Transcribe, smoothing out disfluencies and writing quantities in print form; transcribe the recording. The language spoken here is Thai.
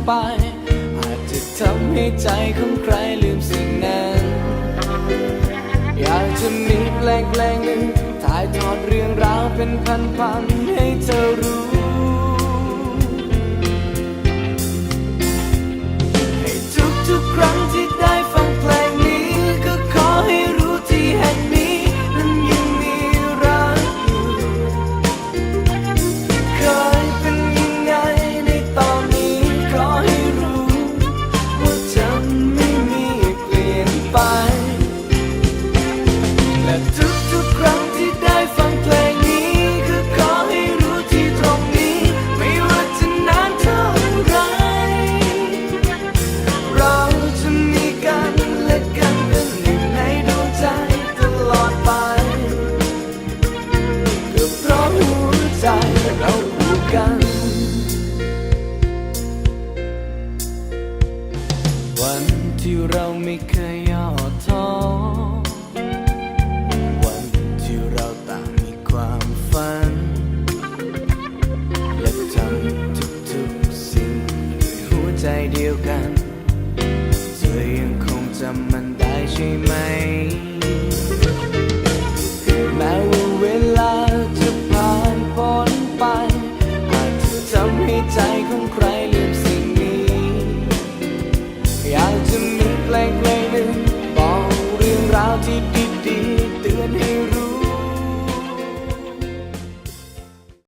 ไปอาจจะทำให้ใจของใครลืมสิ่งนั้นอยากจะมีเพลงหนึ่งถ่ายทอดเรื่องราวเป็นพันๆให้เธอรู้ให้ทุกครั้งที่ได้ฟังเพลงนี้ก็ขอให้รู้ที่แห่งนี้นั้นยังมีรักอยู่เคยเป็นยังไงในตอนนี้ขอให้รู้ว่าจะไม่มีเปลี่ยนไปและทุกครั้งที่ได้ฟังเพลงนี้ก็ขอให้รู้ที่ตรงนี้ไม่ว่าจะนานเท่าไรเราจะมีกันและกันเป็นหนึ่งในดวงใจตลอดไปก็เพราะหัวใจเราผูกกันวันที่เราไม่เคยย่อท้อวันที่เราต่างมีความฝันและทำทุกสิ่งด้วยหัวใจเดียวกันเธอยังคงจำมันได้ใช่ไหมแม้ว่าเวลาจะผ่านพ้นไปอาจจะทำให้ใจของใครลืมสิ่งนี้อยากจะมีเพลงหนึ่ง